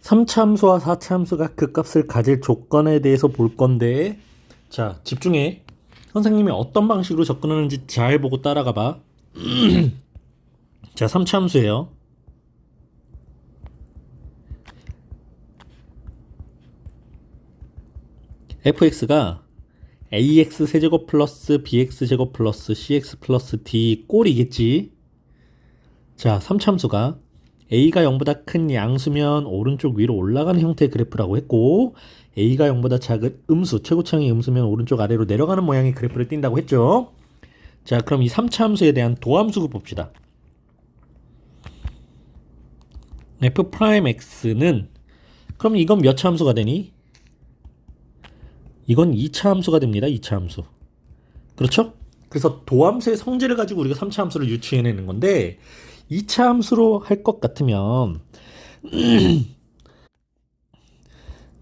3차 함수와 4차 함수가 극값을 가질 조건에 대해서 볼 건데, 자, 집중해. 선생님이 어떤 방식으로 접근하는지 잘 보고 따라가 봐. 자, 3차 함수예요. fx가 ax 세제곱 플러스 bx 제곱 플러스 cx 플러스 d 꼴이겠지. 자, 3차 함수가 a가 0보다 큰 양수면 오른쪽 위로 올라가는 형태의 그래프라고 했고, a가 0보다 작은 음수, 최고차항이 음수면 오른쪽 아래로 내려가는 모양의 그래프를 띈다고 했죠. 자, 그럼 이 3차 함수에 대한 도함수를 봅시다. f'x는 그럼 이건 몇 차 함수가 되니? 이건 2차 함수가 됩니다. 2차 함수. 그렇죠? 그래서 도함수의 성질을 가지고 우리가 3차 함수를 유추해내는 건데, 2차 함수로 할 것 같으면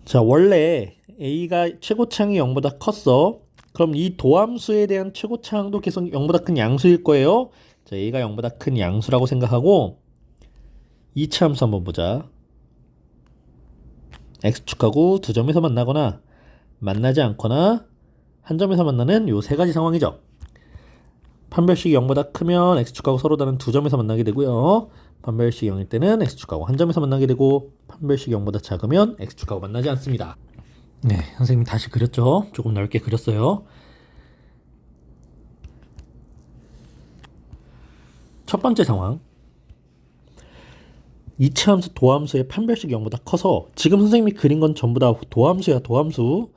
자, 원래 a가 최고차항이 0보다 컸어. 그럼 이 도함수에 대한 최고차항도 계속 0보다 큰 양수일 거예요. 자, a가 0보다 큰 양수라고 생각하고 2차 함수 한번 보자. x축하고 두 점에서 만나거나 만나지 않거나 한 점에서 만나는 요 세 가지 상황이죠. 판별식이 0보다 크면 x축하고 서로 다른 두 점에서 만나게 되고요. 판별식이 0일 때는 x축하고 한 점에서 만나게 되고, 판별식이 0보다 작으면 x축하고 만나지 않습니다. 네, 선생님 다시 그렸죠? 조금 넓게 그렸어요. 첫 번째 상황. 2차 함수 도함수의 판별식이 0보다 커서, 지금 선생님이 그린 건 전부 다 도함수야, 도함수.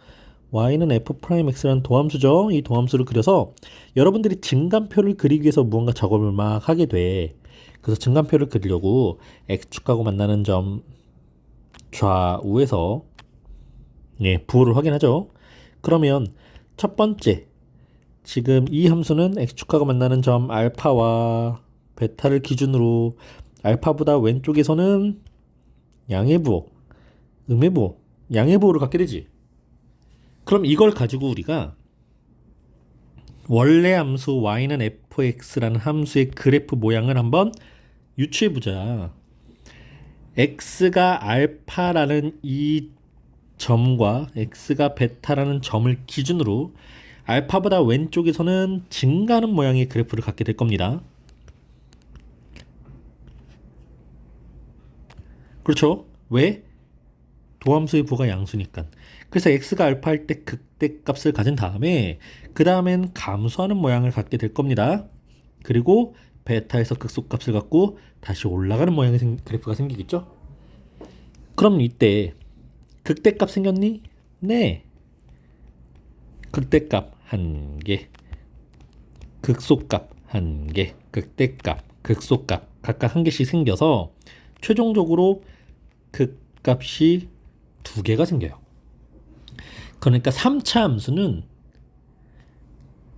y는 f'x라는 도함수죠. 이 도함수를 그려서 여러분들이 증간표를 그리기 위해서 무언가 작업을 막 하게 돼. 그래서 증간표를 그리려고 x축하고 만나는 점 좌우에서 부호를 확인하죠. 그러면 첫 번째, 지금 이 함수는 x축하고 만나는 점 알파와 베타를 기준으로 알파보다 왼쪽에서는 양의 부호, 음의 부호, 양의 부호를 갖게 되지. 그럼 이걸 가지고 우리가 원래 함수 y는 fx라는 함수의 그래프 모양을 한번 유추해보자. x가 알파라는 이 점과 x가 베타라는 점을 기준으로 알파보다 왼쪽에서는 증가하는 모양의 그래프를 갖게 될 겁니다. 그렇죠? 왜? 도함수의 부호가 양수니까. 그래서 x가 알파 할 때 극대값을 가진 다음에 그 다음엔 감소하는 모양을 갖게 될 겁니다. 그리고 베타에서 극소값을 갖고 다시 올라가는 모양의 그래프가 생기겠죠? 그럼 이때 극대값 생겼니? 네. 극대값 1개, 극소값 1개, 극대값, 극소값 각각 1개씩 생겨서 최종적으로 극값이 2개가 생겨요. 그러니까 3차 함수는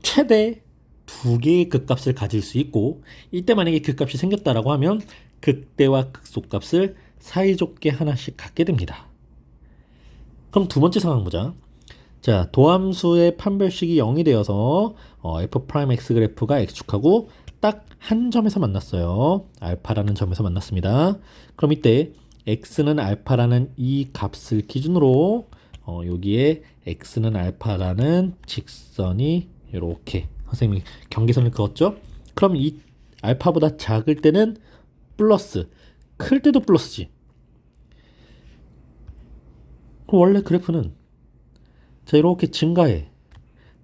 최대 2개의 극값을 가질 수 있고, 이때 만약에 극값이 생겼다라고 하면 극대와 극소값을 사이좋게 하나씩 갖게 됩니다. 그럼 두 번째 상황 보자. 자, 도함수의 판별식이 0이 되어서 f'x 그래프가 x축하고 딱 한 점에서 만났어요. 알파라는 점에서 만났습니다. 그럼 이때 x는 알파라는 이 값을 기준으로 여기에 x는 알파라는 직선이 이렇게 선생님이 경계선을 그었죠. 그럼 이 알파보다 작을 때는 플러스, 클 때도 플러스지. 그럼 원래 그래프는 자, 이렇게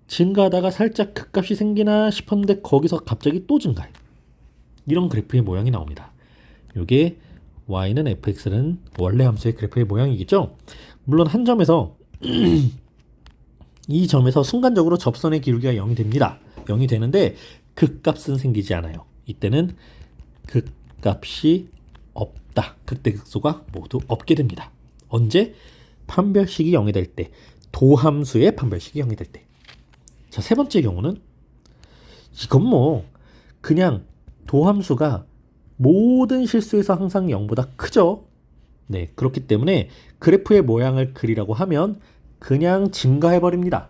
증가하다가 살짝 극값이 생기나 싶었는데 거기서 갑자기 또 증가해. 이런 그래프의 모양이 나옵니다. 이게 y는 fx는 원래 함수의 그래프의 모양이겠죠. 물론 한 점에서 이 점에서 순간적으로 접선의 기울기가 0이 됩니다. 0이 되는데 극값은 생기지 않아요. 이때는 극값이 없다. 극대 극소가 모두 없게 됩니다. 언제? 판별식이 0이 될 때. 도함수의 판별식이 0이 될 때. 자, 세 번째 경우는 이건 뭐 그냥 도함수가 모든 실수에서 항상 0보다 크죠. 네, 그렇기 때문에 그래프의 모양을 그리라고 하면 그냥 증가해버립니다.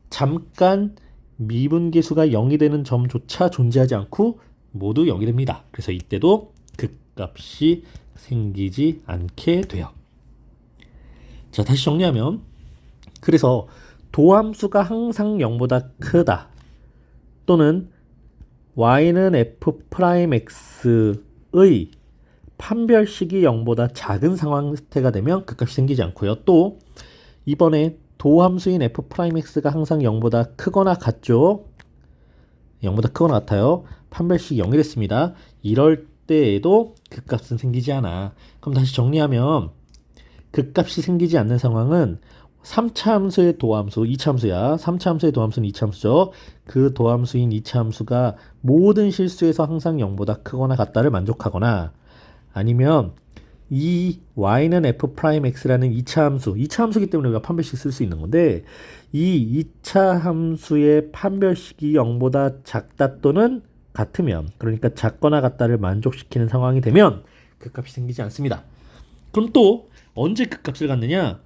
잠깐 미분계수가 0이 되는 점조차 존재하지 않고 모두 0이 됩니다. 그래서 이때도 극값이 생기지 않게 돼요. 자, 다시 정리하면 그래서 도함수가 항상 0보다 크다 또는 y는 f'x의 판별식이 0보다 작은 상태가 되면 극값이 생기지 않고요. 또 이번에 도함수인 f'x가 항상 0보다 크거나 같죠. 0보다 크거나 같아요. 판별식이 0이 됐습니다. 이럴 때에도 극값은 생기지 않아. 그럼 다시 정리하면 극값이 생기지 않는 상황은 3차 함수의 도함수, 2차 함수야. 3차 함수의 do함수는 2차 함수죠. 그 도함수인 2차 함수가 모든 실수에서 항상 0보다 크거나 같다를 만족하거나 아니면 이 y는 f'x라는 2차 함수, 2차 함수이기 때문에 우리가 판별식 쓸 수 있는 건데 이 2차 함수의 판별식이 0보다 작다 또는 같으면 그러니까 작거나 같다를 만족시키는 상황이 되면 극값이 생기지 않습니다. 그럼 또 언제 극값을 갖느냐?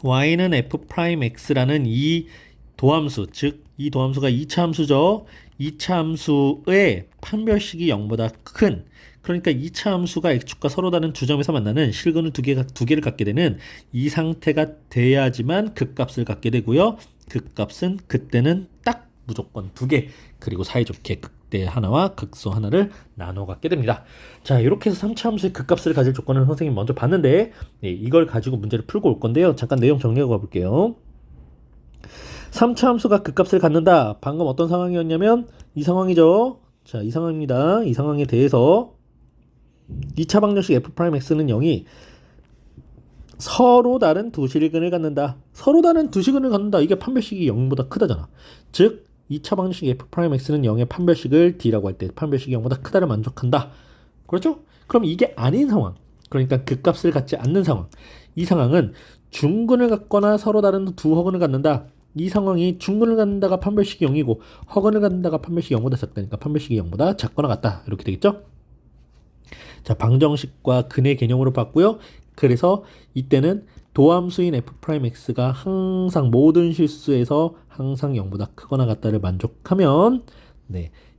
y는 f'x라는 이 도함수, 즉 이 도함수가 2차 함수죠. 2차 함수의 판별식이 0보다 큰 그러니까 2차 함수가 x축과 서로 다른 두 점에서 만나는 실근을 두 개를 갖게 되는 이 상태가 돼야지만 극값을 갖게 되고요. 극값은 그때는 딱 무조건 두 개 그리고 사이좋게 극대 하나와 극소 하나를 나눠 갖게 됩니다. 자, 이렇게 해서 3차 함수의 극값을 가질 조건을 선생님이 먼저 봤는데 이걸 가지고 문제를 풀고 올 건데요. 잠깐 내용 정리하고 가볼게요. 3차 함수가 극값을 갖는다. 방금 어떤 상황이었냐면 이 상황이죠. 자, 이 상황입니다. 이 상황에 대해서 2차 방정식 f'x는 0이 서로 다른 두 실근을 갖는다. 서로 다른 두 실근을 갖는다. 이게 판별식이 0보다 크다잖아. 즉 2차 방정식 f'x는 0의 판별식을 d라고 할 때 판별식이 0보다 크다를 만족한다. 그렇죠? 그럼 이게 아닌 상황. 그러니까 극값을 갖지 않는 상황. 이 상황은 중근을 갖거나 서로 다른 두 허근을 갖는다. 이 상황이 중근을 갖는다가 판별식이 0이고 허근을 갖는다가 판별식이 0보다 작다니까 판별식이 0보다 작거나 같다. 이렇게 되겠죠? 자, 방정식과 근의 개념으로 봤고요. 그래서 이때는 도함수인 f'x가 항상 모든 실수에서 항상 0보다 크거나 같다를 만족하면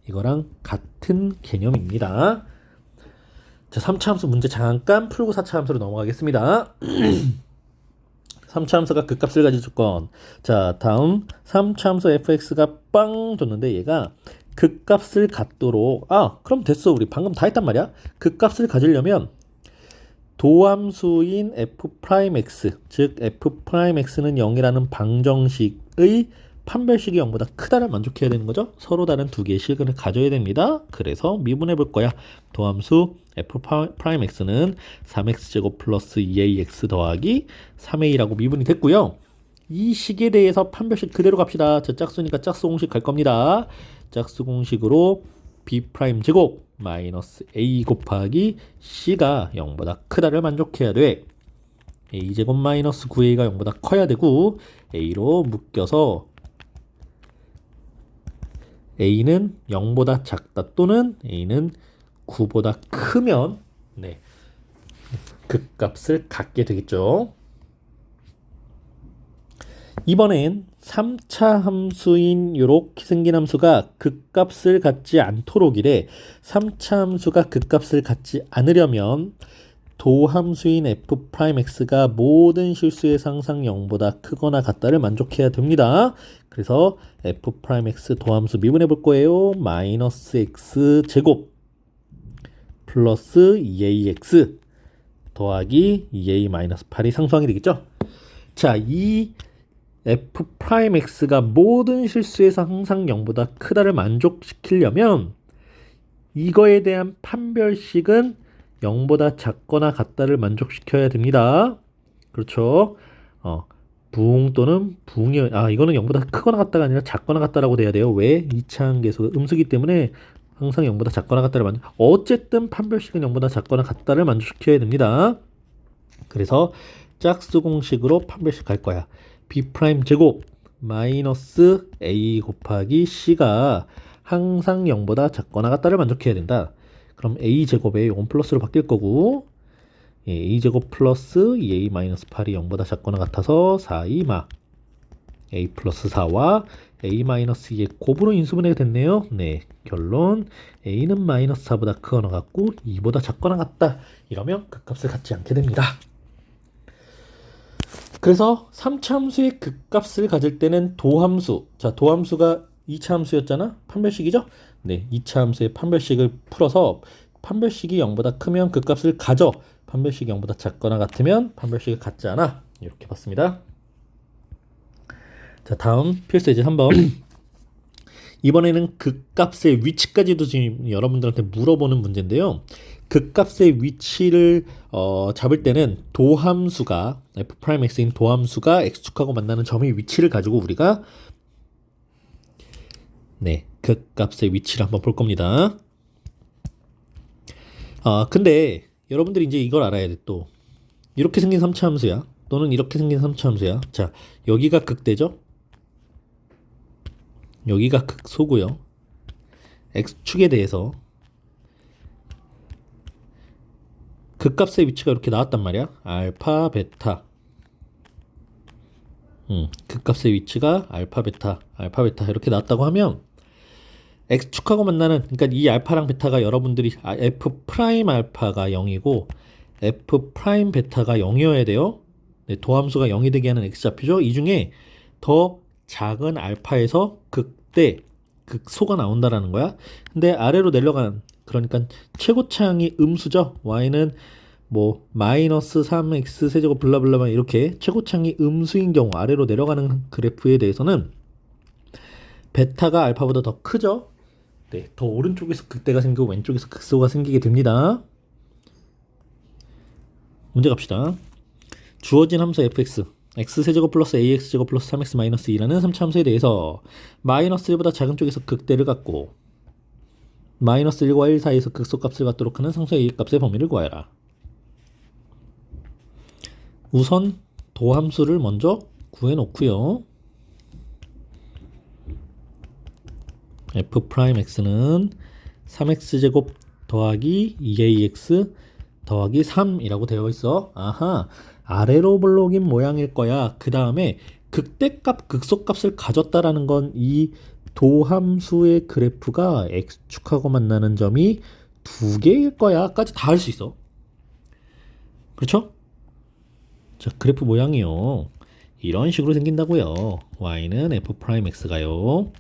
이거랑 같은 개념입니다. 자, 3차 함수 문제 잠깐 풀고 4차 함수로 넘어가겠습니다. 3차 함수가 극값을 가질 조건. 자, 다음 3차 함수 fx가 빵 줬는데 얘가 극값을 갖도록 그럼 됐어. 우리 방금 다 했단 말이야. 극값을 가지려면 도함수인 f'x 즉 f'x는 0이라는 방정식의 판별식이 0보다 크다를 만족해야 되는 거죠. 서로 다른 두 개의 실근을 가져야 됩니다. 그래서 미분해 볼 거야. 도함수 f'x는 3x제곱 플러스 2ax 더하기 3a라고 미분이 됐고요. 이 식에 대해서 판별식 그대로 갑시다. 저 짝수니까 짝수 공식 갈 겁니다. 짝수 공식으로 b'제곱 마이너스 a 곱하기 c가 0보다 크다를 만족해야 돼. a제곱 마이너스 9a가 0보다 커야 되고 a로 묶여서 a는 0보다 작다 또는 a는 9보다 크면 극값을 갖게 되겠죠. 이번엔 3차 함수인 이렇게 생긴 함수가 극값을 갖지 않도록 이래 3차 함수가 극값을 갖지 않으려면 도함수인 f'x가 모든 실수에서 항상 0보다 크거나 같다를 만족해야 됩니다. 그래서 f'x 도함수 미분해 볼 거예요. 마이너스 x 제곱 플러스 2ax 더하기 2a 마이너스 8이 상수항이 되겠죠. 자, 이 f'x가 모든 실수에서 항상 0보다 크다를 만족시키려면 이거에 대한 판별식은 0보다 작거나 같다를 만족시켜야 됩니다. 그렇죠? 부응 또는 부응이 이거는 0보다 크거나 같다가 아니라 작거나 같다라고 돼야 돼요. 왜? 2차 함계수 음수기 때문에 항상 0보다 작거나 같다를 어쨌든 판별식은 0보다 작거나 같다를 만족시켜야 됩니다. 그래서 짝수 공식으로 판별식 갈 거야. b'제곱 마이너스 a 곱하기 c가 항상 0보다 작거나 같다를 만족해야 된다. 그럼 a제곱에 이건 플러스로 바뀔 거고 a제곱 플러스 2a 마이너스 8이 0보다 작거나 같아서 4마 a 플러스 4와 a 마이너스 2의 곱으로 인수분해가 됐네요. 결론 a는 마이너스 4보다 크거나 같고 2보다 작거나 같다. 이러면 극값을 갖지 않게 됩니다. 그래서 3차 함수의 극값을 가질 때는 도함수, 자 도함수가 2차 함수였잖아. 판별식이죠. 네, 2차 함수의 판별식을 풀어서 판별식이 0보다 크면 극값을 가져, 판별식이 0보다 작거나 같으면 판별식을 갖지 않아. 이렇게 봤습니다. 자, 다음 필수 예제 3번. 이번에는 극값의 위치까지도 지금 여러분들한테 물어보는 문제인데요. 극값의 위치를 잡을 때는 도함수가 f'x인 도함수가 x축하고 만나는 점의 위치를 가지고 우리가 네, 극값의 위치를 한번 볼 겁니다. 근데 여러분들이 이제 이걸 알아야 돼. 또 이렇게 생긴 3차 함수야, 또는 이렇게 생긴 3차 함수야. 자, 여기가 극대죠. 여기가 극소고요. x축에 대해서 극값의 위치가 이렇게 나왔단 말이야. 알파, 베타. 극값의 위치가 알파, 베타, 알파, 베타 이렇게 나왔다고 하면 x축하고 만나는, 그러니까 이 알파랑 베타가 여러분들이 f 프라임 알파가 0이고 f 프라임 베타가 0이어야 돼요. 네, 도함수가 0이 되게 하는 x좌표죠. 이 중에 더 작은 알파에서 극대, 극소가 나온다라는 거야. 근데 아래로 내려간, 그러니까 최고차항이 음수죠. y는 뭐 마이너스 3x 세제곱 블라블라 이렇게 최고차항이 음수인 경우 아래로 내려가는 그래프에 대해서는 베타가 알파보다 더 크죠. 네, 더 오른쪽에서 극대가 생기고 왼쪽에서 극소가 생기게 됩니다. 문제 갑시다. 주어진 함수 fx x세제곱 플러스 ax제곱 플러스 3x 마이너스 2라는 3차 함수에 대해서 마이너스 1보다 작은 쪽에서 극대를 갖고 마이너스 1과 1 사이에서 극소값을 갖도록 하는 상수의 a값의 범위를 구하여라. 우선 도함수를 먼저 구해놓고요. f'x는 3x제곱 더하기 2ax 더하기 3이라고 되어 있어. 아하, 아래로 블록인 모양일 거야. 그 다음에 극대값, 극소값을 가졌다라는 건 이 도함수의 그래프가 x축하고 만나는 점이 두 개일 거야 까지 다 할 수 있어. 그렇죠? 자, 그래프 모양이요, 이런 식으로 생긴다고요. y는 f'x가요,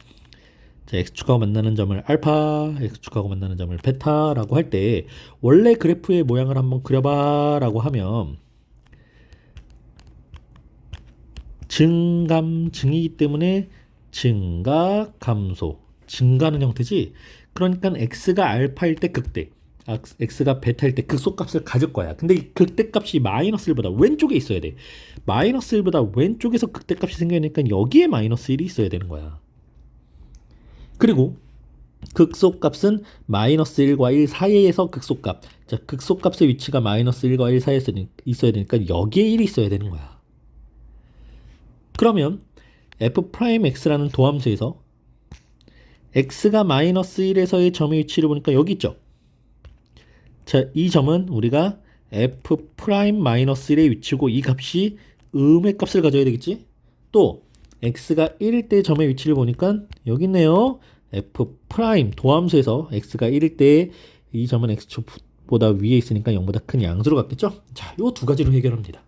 자, x축하고 만나는 점을 알파, x축하고 만나는 점을 베타라고 할 때 원래 그래프의 모양을 한번 그려봐 라고 하면 증감증이기 때문에 증가, 감소, 증가하는 형태지. 그러니까 x가 알파일 때 극대, x가 베타일 때 극소값을 가질 거야. 근데 이 극대값이 마이너스 1보다 왼쪽에 있어야 돼. 마이너스 1보다 왼쪽에서 극대값이 생기니까 여기에 마이너스 1이 있어야 되는 거야. 그리고 극소값은 마이너스 1과 1 사이에서 극소값. 자, 극소값의 위치가 마이너스 1과 1 사이에 있어야 되니까 여기에 1이 있어야 되는 거야. 그러면 f'x라는 도함수에서 x가 마이너스 1에서의 점의 위치를 보니까 여기 있죠. 자, 이 점은 우리가 f'-1의 위치고 이 값이 음의 값을 가져야 되겠지. 또 x가 1일 때 점의 위치를 보니까 여기 있네요. f' 도함수에서 x가 1일 때 이 점은 x축보다 위에 있으니까 0보다 큰 양수로 갖겠죠. 자, 요 두 가지로 해결합니다.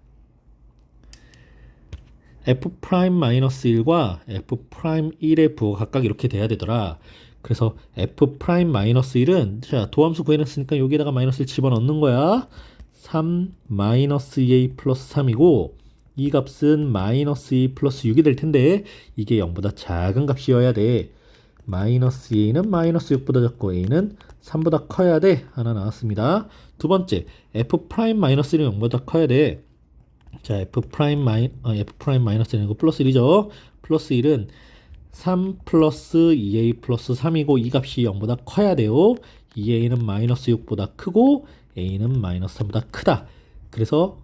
f'-1과 f'1의 부호가 각각 이렇게 돼야 되더라. 그래서 f'-1은 자, 도함수 구해놨으니까 여기에다가 마이너스를 집어넣는 거야. 3 마이너스 2a 플러스 3이고 이 값은 마이너스 2 플러스 6이 될 텐데 이게 0보다 작은 값이어야 돼. 마이너스 2a는 마이너스 6보다 작고 a는 3보다 커야 돼. 하나 나왔습니다. 두 번째, f'-1은 0보다 커야 돼. 자, f'-1은 이거 플러스 1이죠. 플러스 1은 3 플러스 2a 플러스 3이고 이 값이 0보다 커야 돼요. 2a는 마이너스 6보다 크고 a는 마이너스 3보다 크다. 그래서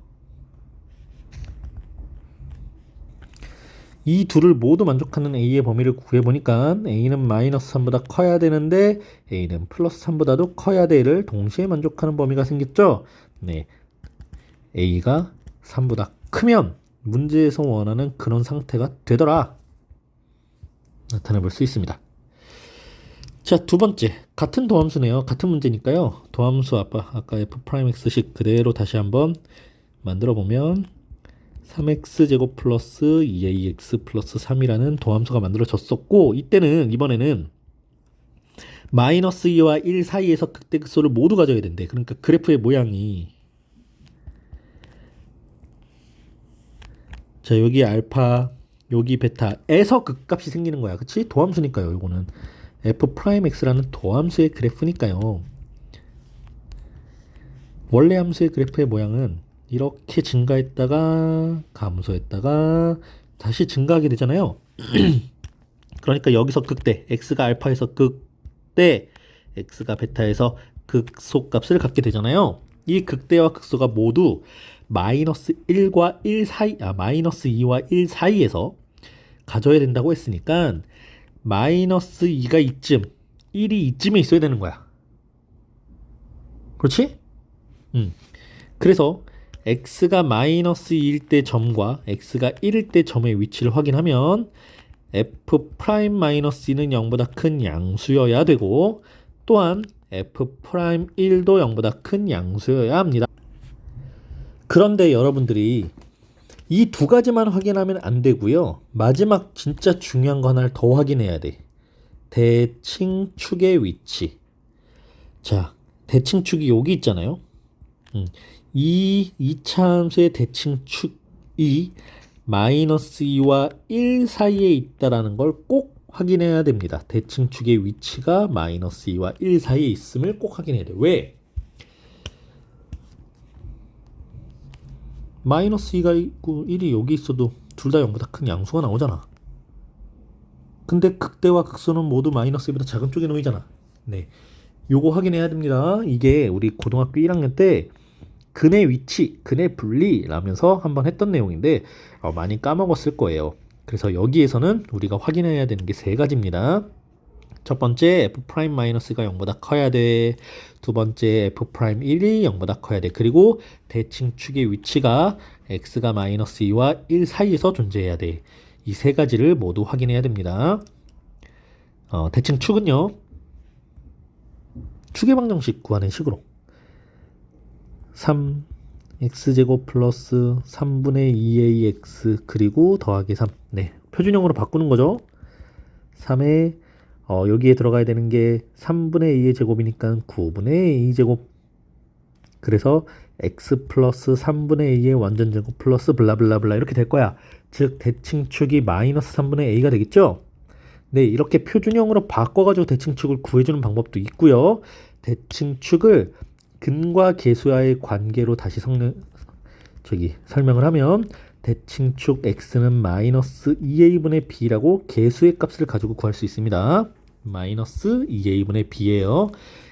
이 둘을 모두 만족하는 a의 범위를 구해보니까 a는 마이너스 3보다 커야 되는데 a는 플러스 3보다도 커야 돼를 동시에 만족하는 범위가 생겼죠. 네, a가 3보다 크면 문제에서 원하는 그런 상태가 되더라. 나타내 볼 수 있습니다. 자, 두 번째, 같은 도함수네요. 같은 문제니까요. 도함수 아까 f'x식 그대로 다시 한번 만들어 보면 3x제곱 플러스 2ax 플러스 3이라는 도함수가 만들어졌었고, 이번에는 마이너스 2와 1 사이에서 극대극소를 모두 가져야 된대. 그러니까 그래프의 모양이, 자, 여기 알파, 여기 베타에서 극값이 생기는 거야. 그치? 도함수니까요. 이거는 f'x라는 도함수의 그래프니까요. 원래 함수의 그래프의 모양은 이렇게 증가했다가 감소했다가 다시 증가하게 되잖아요. 그러니까 여기서 극대, x가 알파에서 극대, x가 베타에서 극소값을 갖게 되잖아요. 이 극대와 극소가 모두 마이너스 1과 1 사이, 마이너스 2와 1 사이에서 가져야 된다고 했으니까 마이너스 2가 이쯤, 1이 이쯤에 있어야 되는 거야. 그렇지? 그래서 x가 마이너스 2일 때 점과 x가 1일 때 점의 위치를 확인하면 f 프라임 마이너스 2는 0보다 큰 양수여야 되고, 또한 f 프라임 1도 0보다 큰 양수여야 합니다. 그런데 여러분들이 이 두 가지만 확인하면 안 되고요. 마지막 진짜 중요한 거 하나를 더 확인해야 돼. 대칭축의 위치. 자, 대칭축이 여기 있잖아요. 이 이차함수의 대칭축이 마이너스 2와 1 사이에 있다라는 걸 꼭 확인해야 됩니다. 대칭축의 위치가 마이너스 2와 1 사이에 있음을 꼭 확인해야 돼요. 왜? 마이너스 2가 있고 1이 여기 있어도 둘 다 0보다 큰 양수가 나오잖아. 근데 극대와 극소는 모두 마이너스 2보다 작은 쪽에 놓이잖아. 네, 요거 확인해야 됩니다. 이게 우리 고등학교 1학년 때 근의 위치, 근의 분리라면서 한번 했던 내용인데 많이 까먹었을 거예요. 그래서 여기에서는 우리가 확인해야 되는 게 세 가지입니다. 첫 번째, f'-가 0보다 커야 돼. 두 번째, f'1이 0보다 커야 돼. 그리고 대칭축의 위치가 x가 마이너스 2와 1 사이에서 존재해야 돼. 이 세 가지를 모두 확인해야 됩니다. 대칭축은요, 추계방정식 구하는 식으로 3x제곱 플러스 3분의 2ax 그리고 더하기 3. 네, 표준형으로 바꾸는 거죠. 3에 여기에 들어가야 되는 게 3분의 2의 제곱이니까 9분의 2제곱. 그래서 x 플러스 3분의 2의 완전 제곱 플러스 블라블라블라 이렇게 될 거야. 즉 대칭축이 마이너스 3분의 a가 되겠죠. 네, 이렇게 표준형으로 바꿔가지고 대칭축을 구해주는 방법도 있고요. 대칭축을 근과 계수와의 관계로 다시 설명을 하면 대칭축 x는 마이너스 2a분의 b라고 계수의 값을 가지고 구할 수 있습니다. 마이너스 2a분의 b예요.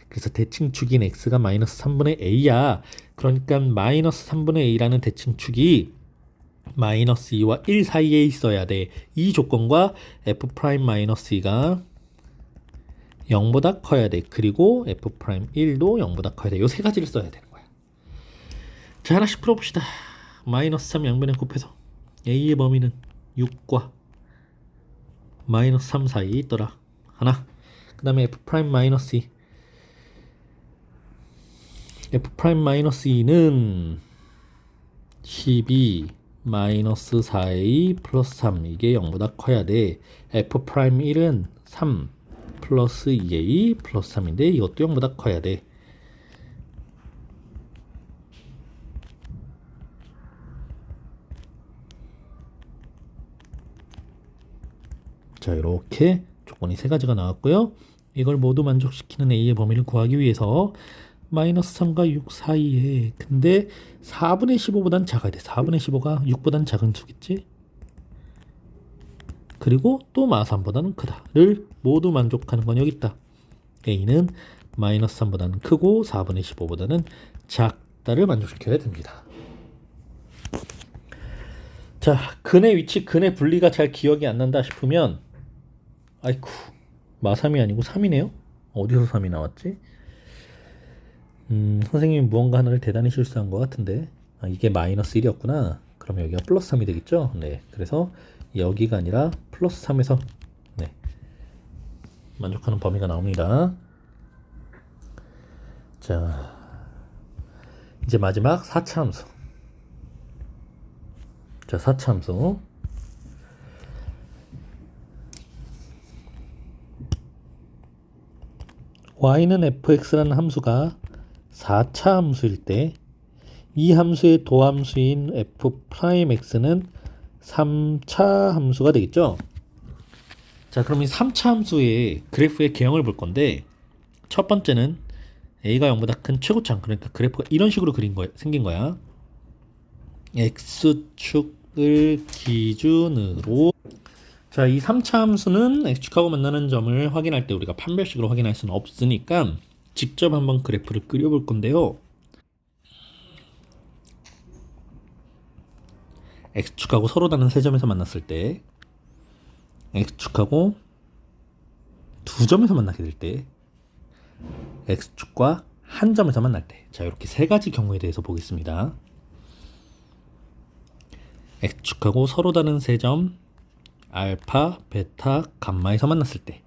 그래서 대칭축인 x가 마이너스 3분의 a야. 그러니까 마이너스 3분의 a라는 대칭축이 마이너스 2와 1 사이에 있어야 돼. 이 조건과 f'-2가 0보다 커야 돼. 그리고 f'1도 0보다 커야 돼. 이 세 가지를 써야 되는 거야. 자, 하나씩 풀어봅시다. 마이너스 3 양변에 곱해서 a의 범위는 6과 마이너스 3 사이에 있더라. 하나. 그 다음에 f'-2. f'-2는 12 마이너스 4a 플러스 3 이게 0보다 커야 돼. f'1은 3 플러스 2a 플러스 3인데 이것도 0보다 커야 돼. 자, 이렇게 조건이 세 가지가 나왔고요. 이걸 모두 만족시키는 a의 범위를 구하기 위해서 마이너스 3과 6 사이에, 근데 4분의 15보단 작아야 돼. 4분의 15가 6보단 작은 수겠지? 그리고 또 마3보다는 크다를 모두 만족하는 건 여기 있다. a는 마이너스 3보다는 크고 4분의 15보다는 작다를 만족시켜야 됩니다. 자, 근의 위치, 근의 분리가 잘 기억이 안 난다 싶으면 아이쿠, 마3이 아니고 3이네요? 어디서 3이 나왔지? 선생님이 무언가 하나를 대단히 실수한 것 같은데, 이게 마이너스 1이었구나. 그럼 여기가 플러스 3이 되겠죠? 네, 그래서 여기가 아니라 플러스 3에서 네, 만족하는 범위가 나옵니다. 자, 이제 마지막 4차 함수. 자, 4차 함수. y는 fx라는 함수가 4차 함수일 때 이 함수의 도함수인 f'x는 3차 함수가 되겠죠. 자, 그럼 이 3차 함수의 그래프의 개형을 볼 건데, 첫 번째는 a가 0보다 큰 최고창, 그러니까 그래프가 이런 식으로 생긴 거야. x축을 기준으로. 자, 이 3차 함수는 x축하고 만나는 점을 확인할 때 우리가 판별식으로 확인할 수는 없으니까 직접 한번 그래프를 그려볼 건데요. x축하고 서로 다른 세 점에서 만났을 때, x축하고 두 점에서 만나게 될 때, x축과 한 점에서 만날 때. 자, 이렇게 세 가지 경우에 대해서 보겠습니다. x축하고 서로 다른 세 점, 알파, 베타, 감마에서 만났을 때,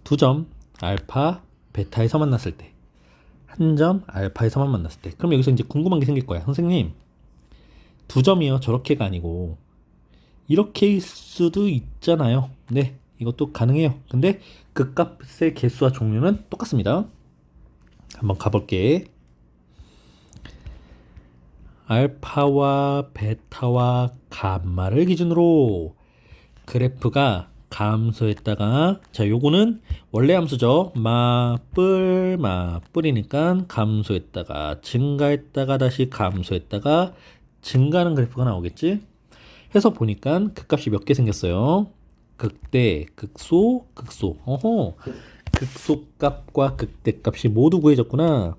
두 점, 알파, 베타에서 만났을 때, 한 점, 알파에서만 만났을 때. 그럼 여기서 이제 궁금한 게 생길 거야. 선생님, 두 점이요, 저렇게가 아니고 이렇게일 수도 있잖아요. 네, 이것도 가능해요. 근데 극값의 개수와 종류는 똑같습니다. 한번 가볼게. 알파와 베타와 감마를 기준으로 그래프가 감소했다가, 자, 요거는 원래 함수죠. 마뿔이니까 감소했다가 증가했다가 다시 감소했다가 증가하는 그래프가 나오겠지. 해서 보니까 극값이 몇 개 생겼어요. 극대, 극소, 극소. 어허, 극소값과 극대값이 모두 구해졌구나.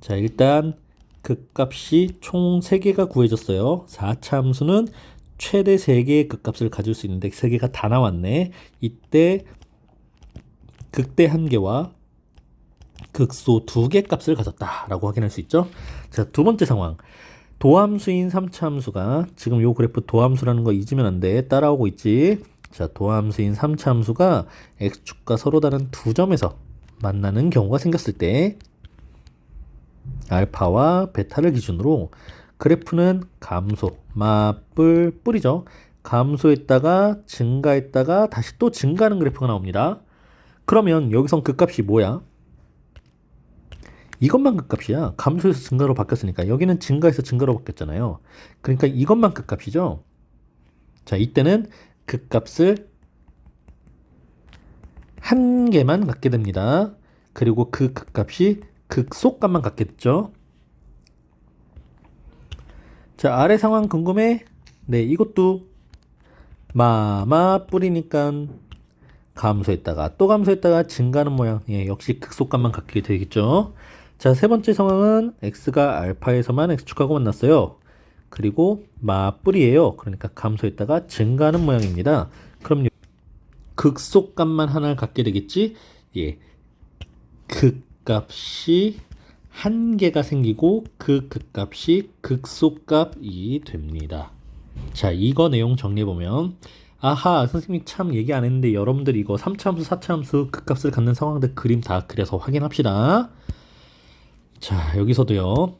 자, 일단 극값이 총 3개가 구해졌어요. 4차 함수는 최대 3개의 극값을 가질 수 있는데 3개가 다 나왔네. 이때 극대 1개와 극소 2개 값을 가졌다라고 확인할 수 있죠. 자, 두 번째 상황. 도함수인 3차 함수가, 지금 요 그래프 도함수라는 거 잊으면 안 돼. 따라오고 있지. 자, 도함수인 3차 함수가 x축과 서로 다른 두 점에서 만나는 경우가 생겼을 때 알파와 베타를 기준으로 그래프는 감소, 뿔이죠. 감소했다가 증가했다가 다시 또 증가하는 그래프가 나옵니다. 그러면 여기선 극값이 뭐야? 이것만 극값이야. 감소해서 증가로 바뀌었으니까. 여기는 증가해서 증가로 바뀌었잖아요. 그러니까 이것만 극값이죠. 자, 이때는 극값을 한 개만 갖게 됩니다. 그리고 그 극값이 극소값만 갖게 됐죠. 자, 아래 상황 궁금해? 네, 이것도 뿌리니까 감소했다가 또 감소했다가 증가하는 모양. 예, 역시 극소값만 갖게 되겠죠. 자, 세 번째 상황은 x가 알파에서만 x축하고 만났어요. 그리고 뿔이에요. 그러니까 감소했다가 증가하는 모양입니다. 그럼 극소값만 하나를 갖게 되겠지? 예, 극값이 한 개가 생기고 그 극값이 극소값이 됩니다. 자, 이거 내용 정리해보면, 아하, 선생님이 참 얘기 안 했는데 여러분들 이거 3차 함수, 4차 함수 극값을 갖는 상황들 그림 다 그려서 확인합시다. 자, 여기서도요.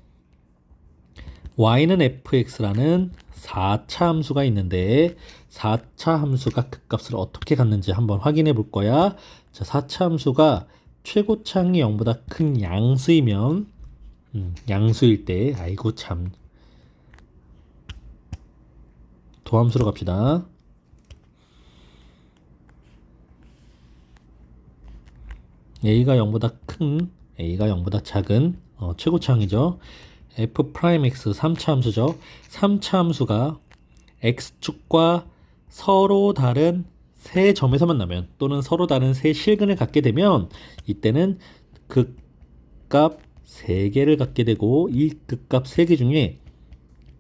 y는 fx라는 4차 함수가 있는데 4차 함수가 극값을 어떻게 갖는지 한번 확인해 볼 거야. 자, 4차 함수가 최고창이 0보다 큰 양수이면, 양수일 때, 아이고 참, 도함수로 갑시다. a가 0보다 큰, a가 0보다 작은 최고창이죠. f'x 3차 함수죠. 3차 함수가 x축과 서로 다른 세 점에서 만나면, 또는 서로 다른 세 실근을 갖게 되면 이때는 극값 3개를 갖게 되고, 이 극값 3개 중에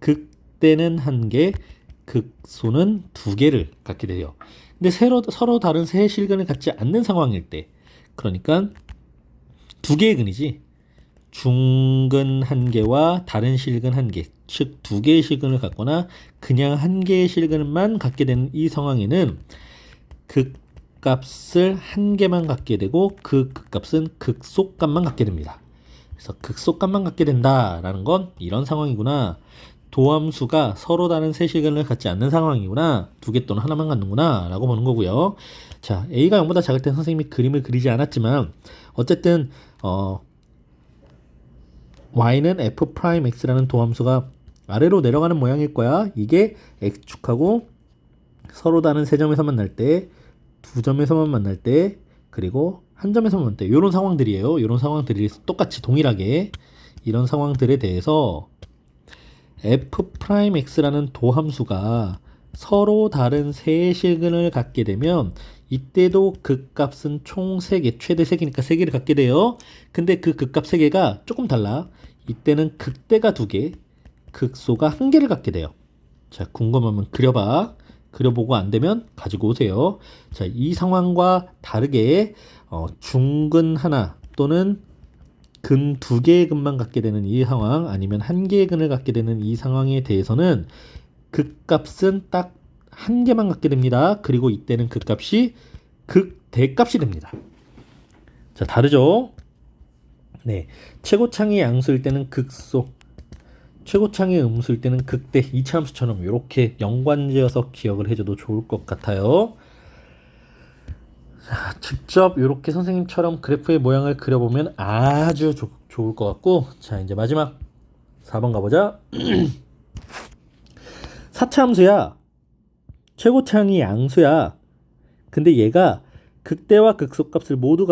극대는 1개, 극소는 2개를 갖게 돼요. 근데 서로 다른 세 실근을 갖지 않는 상황일 때, 그러니까 2개의 근이지, 중근 1개와 다른 실근 1개, 즉 2개의 실근을 갖거나 그냥 1개의 실근만 갖게 되는 이 상황에는 극값을 1개만 갖게 되고 그 극값은 극소값만 갖게 됩니다. 그래서 극소값만 갖게 된다라는 건 이런 상황이구나. 도함수가 서로 다른 세 실근을 갖지 않는 상황이구나. 두 개 또는 하나만 갖는구나 라고 보는 거고요. 자, A가 0보다 작을 때 선생님이 그림을 그리지 않았지만 어쨌든 Y는 F'X라는 도함수가 아래로 내려가는 모양일 거야. 이게 X축하고 서로 다른 세 점에서 만날 때, 두 점에서만 만날 때, 그리고 한 점에서만 만날 때 이런 상황들이에요. 이런 상황들이 똑같이 동일하게 이런 상황들에 대해서 F'X라는 도함수가 서로 다른 세 실근을 갖게 되면 이때도 극값은 총 3개, 최대 3개니까 3개를 갖게 돼요. 근데 그 극값 3개가 조금 달라. 이때는 극대가 2개, 극소가 1개를 갖게 돼요. 자, 궁금하면 그려봐. 그려보고 안 되면 가지고 오세요. 자, 이 상황과 다르게 중근 하나 또는 근 2개의 근만 갖게 되는 이 상황, 아니면 1개의 근을 갖게 되는 이 상황에 대해서는 극값은 딱 1개만 갖게 됩니다. 그리고 이때는 극값이 극대값이 됩니다. 자, 다르죠? 네, 최고창이 양수일 때는 극소, 최고창이 음수일 때는 극대, 이차함수처럼 이렇게 연관지어서 기억을 해줘도 좋을 것 같아요. 자, 직접 이렇게 선생님처럼 그래프의 모양을 그려보면 아주 좋을 것 같고, 자, 이제 마지막 4번 가보자. 4차함수야. 최고창이 양수야. 근데 얘가 극대와 극소값을 모두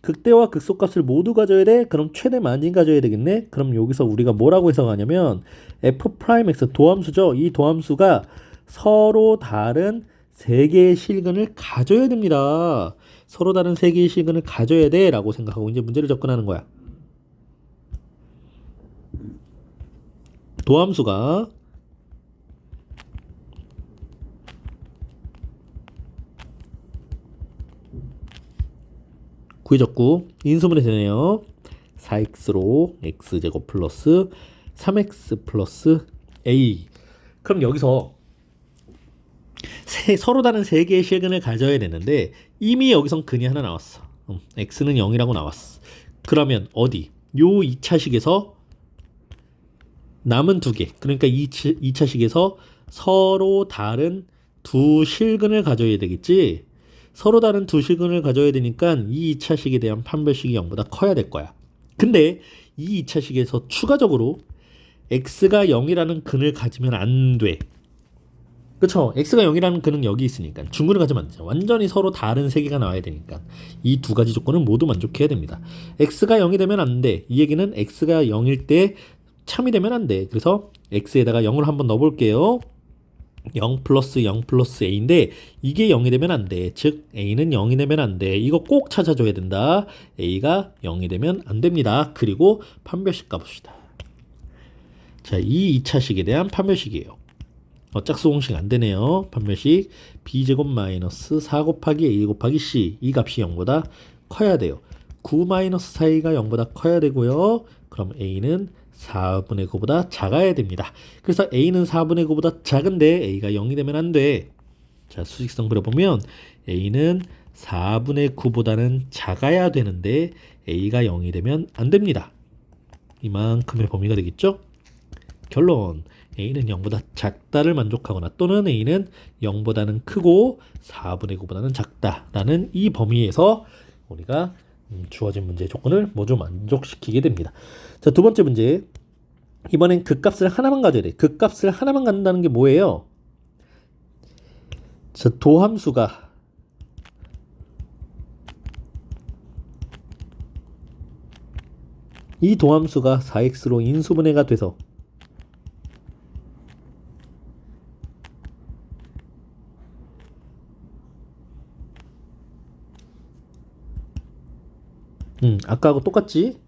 극대와 극소값을 모두 가져야 돼? 그럼 최대 마진 가져야 되겠네? 그럼 여기서 우리가 뭐라고 해석하냐면 F'X 도함수죠. 이 도함수가 서로 다른 3개의 실근을 가져야 됩니다. 서로 다른 3개의 실근을 가져야 돼 라고 생각하고 이제 문제를 접근하는 거야. 도함수가 구해졌고 인수분해 되네요. 4x로 x제곱 플러스 3x 플러스 a. 그럼 여기서 서로 다른 3개의 실근을 가져야 되는데 이미 여기선 근이 하나 나왔어. x는 0이라고 나왔어. 그러면 어디? 요 2차식에서 남은 2개, 그러니까 2차식에서 서로 다른 두 실근을 가져야 되겠지. 서로 다른 두 실근을 가져야 되니까 이 2차식에 대한 판별식이 0보다 커야 될 거야. 근데 이 2차식에서 추가적으로 x가 0이라는 근을 가지면 안 돼. 그쵸? x가 0이라는 근은 여기 있으니까 중근을 가지면 안 되죠. 완전히 서로 다른 세 개가 나와야 되니까 이 두 가지 조건은 모두 만족해야 됩니다. x가 0이 되면 안 돼. 이 얘기는 x가 0일 때 참이 되면 안 돼. 그래서 x에다가 0을 한번 넣어볼게요. 0 플러스 0 플러스 a인데 이게 0이 되면 안 돼. 즉 a는 0이 되면 안 돼. 이거 꼭 찾아줘야 된다. a가 0이 되면 안 됩니다. 그리고 판별식 가봅시다. 자, 이 2차식에 대한 판별식이에요. 짝수 공식 안 되네요. 판별식 b제곱 마이너스 4 곱하기 a 곱하기 c, 이 값이 0보다 커야 돼요. 9 마이너스 4a가 0보다 커야 되고요. 그럼 a는 4분의 9보다 작아야 됩니다. 그래서 a는 4분의 9보다 작은데 a가 0이 되면 안 돼. 자, 수직선 그려보면 a는 4분의 9보다는 작아야 되는데 a가 0이 되면 안 됩니다. 이만큼의 범위가 되겠죠? 결론, a는 0보다 작다를 만족하거나 또는 a는 0보다는 크고 4분의 9보다는 작다라는 이 범위에서 우리가 주어진 문제의 조건을 모두 만족시키게 됩니다. 자, 두 번째 문제. 이번엔 극값을 하나만 가져야 돼. 극값을 하나만 갖는다는 게 뭐예요? 자, 도함수가 이 도함수가 4x로 인수분해가 돼서 아까하고 똑같지?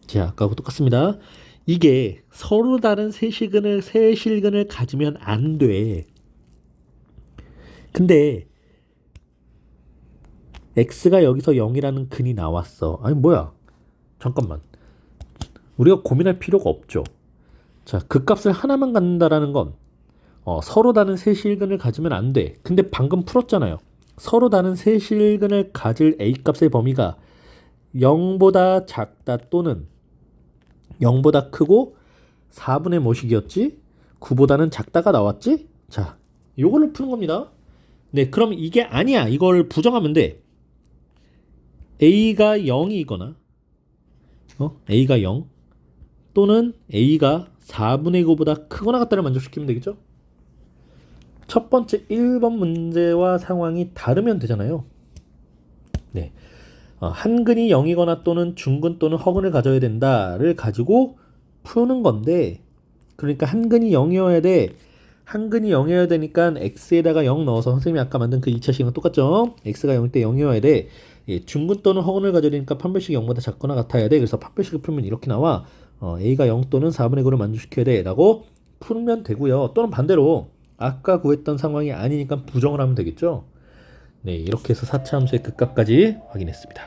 자, 아까하고 똑같습니다. 이게 서로 다른 세 실근을 가지면 안 돼. 근데 x가 여기서 0이라는 근이 나왔어. 아니 뭐야? 잠깐만. 우리가 고민할 필요가 없죠. 자, 극값을 하나만 갖는다라는 건 서로 다른 세 실근을 가지면 안 돼. 근데 방금 풀었잖아요. 서로 다른 세 실근을 가질 a값의 범위가 0보다 작다 또는 0보다 크고 4분의 뭐식이었지? 9보다는 작다가 나왔지? 자, 요걸로 푸는 겁니다. 네, 그럼 이게 아니야. 이걸 부정하면 돼. a가 0이거나 a가 0 또는 a가 4분의 9보다 크거나 같다를 만족시키면 되겠죠? 첫 번째 1번 문제와 상황이 다르면 되잖아요. 네. 한근이 0이거나 또는 중근 또는 허근을 가져야 된다를 가지고 푸는 건데, 그러니까 한근이 0이어야 돼. 한근이 0이어야 되니까 x에다가 0 넣어서 선생님이 아까 만든 그 2차 식이랑 똑같죠? x가 0일 때 0이어야 돼. 예, 중근 또는 허근을 가져야 되니까 판별식이 0보다 작거나 같아야 돼. 그래서 판별식을 풀면 이렇게 나와. a가 0 또는 4분의 9를 만족시켜야 돼 라고 풀면 되고요. 또는 반대로 아까 구했던 상황이 아니니까 부정을 하면 되겠죠. 네, 이렇게 해서 4차 함수의 극값까지 확인했습니다.